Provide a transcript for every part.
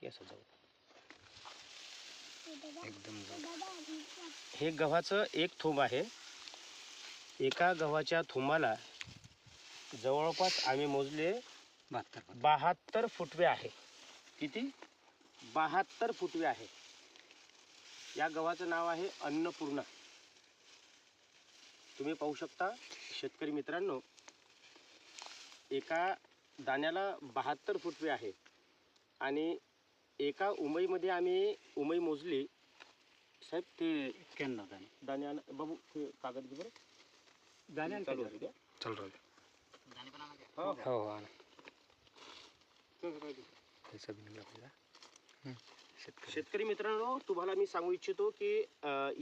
या सजावट एकदम हे गव्हाचं एक थोंब आहे. एका गव्हाच्या थोंबाला जवळपास आम्ही मोजले 72 फुटवे आहे. किती? 72 फुटवे आहे. या गव्हाचं नाव आहे अन्नपूर्णा. तुम्ही पाहू शकता शेतकरी मित्रांनो, एका दाण्याला 72 फुटवे आहे. आणि एका उमईमध्ये आम्ही उमई मोजली साहेब, ते 91 दाणे. दाण्या बाबू ते कागद घे बरं. दाण्या चालू होते द्या. चालू राहू द्या. हो हो शेतकरी मित्रांनो, तुम्हाला मी सांगू इच्छितो की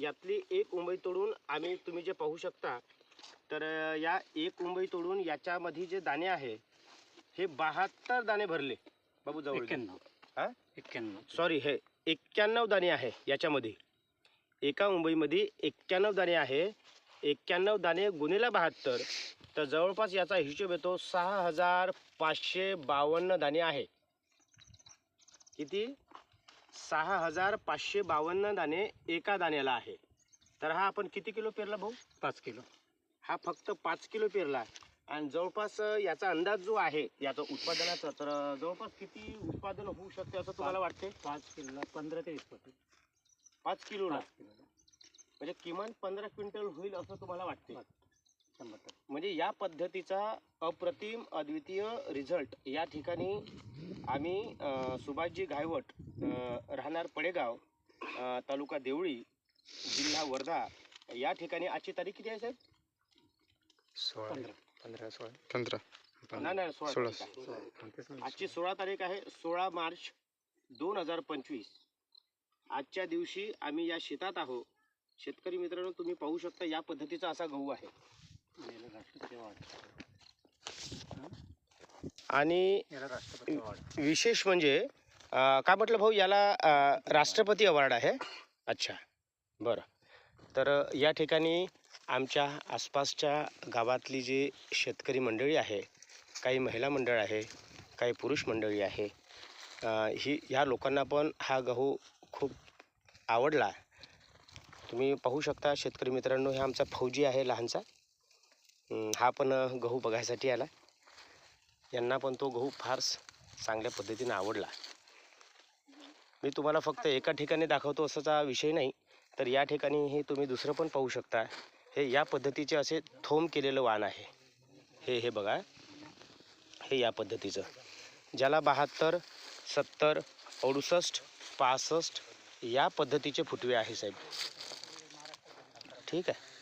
यातली एक उंबई तोडून आम्ही, तुम्ही जे पाहू शकता, तर या एक उंबई तोडून याच्यामध्ये जे दाणे आहे हे 72 दाणे भरले. बाबू जवळ 91. हां 91 सॉरी, हे 91 दाणे आहे याच्यामध्ये. एका मुंबईमध्ये 91 दाणे आहे. 91 दाणे गुणिले 72 तर जवळपास याचा हिशोब येतो 6552 दाणे आहे. किती? 6552 दाणे एका दाण्याला आहे. तर हा आपण किती किलो पेरला भाऊ? 5 किलो. हा फक्त 5 किलो पेरला. आणि जवळपास याचा अंदाज जो आहे याचा उत्पादनाचा, तर जवळपास किती उत्पादन होऊ शकते असं तुम्हाला वाटते? 5 किलोला 15 ते 20 क्विंटल. 5 किलोला म्हणजे किमान 15 क्विंटल होईल असं तुम्हाला वाटते? म्हणजे या पद्धतीचा अप्रतिम अद्वितीय रिझल्ट या ठिकाणी आम्ही सुभाषजी घायवट, राहणार पडेगाव, तालुका देवळी, जिल्हा वर्धा, या ठिकाणी. आजची तारीख किती आहे साहेब? 15. नाही 16. आजची 16 तारीख आहे. 16 मार्च 2025. आजच्या दिवशी आम्ही या शेतात आहोत. शेतकरी मित्रांनो, तुम्ही पाहू शकता या पद्धतीचा असा गहू आहे. आणि विशेष म्हणजे काय म्हटलं भाऊ, याला राष्ट्रपती अवॉर्ड आहे. अच्छा, बरं. तर या ठिकाणी आमच्या आसपासच्या गावातली जी शेतकरी मंडळी आहे, काही महिला मंडळ आहे, काही पुरुष मंडळी आहे, ह्या लोकांना पण हा गहू खूप आवडला. तुम्ही पाहू शकता शेतकरी मित्रांनो, हे आमचा फौजी आहे लहानसा. हा पण गहू बघायसाठी आला. यांना पण तो गहू फार चांगल्या पद्धतीने आवडला. मी तुम्हाला फक्त एका ठिकाणी दाखवतो असाचा विषय नाही, तर या ठिकाणी हे तुम्ही दुसरं पण पाहू शकता. हे या पद्धतीचे असे थोंब केलेलं वाण आहे. हे बघा, हे या पद्धतीचं, ज्याला 72, 70, 68, 65 या पद्धतीचे फुटवे आहे साहेब. ठीक आहे.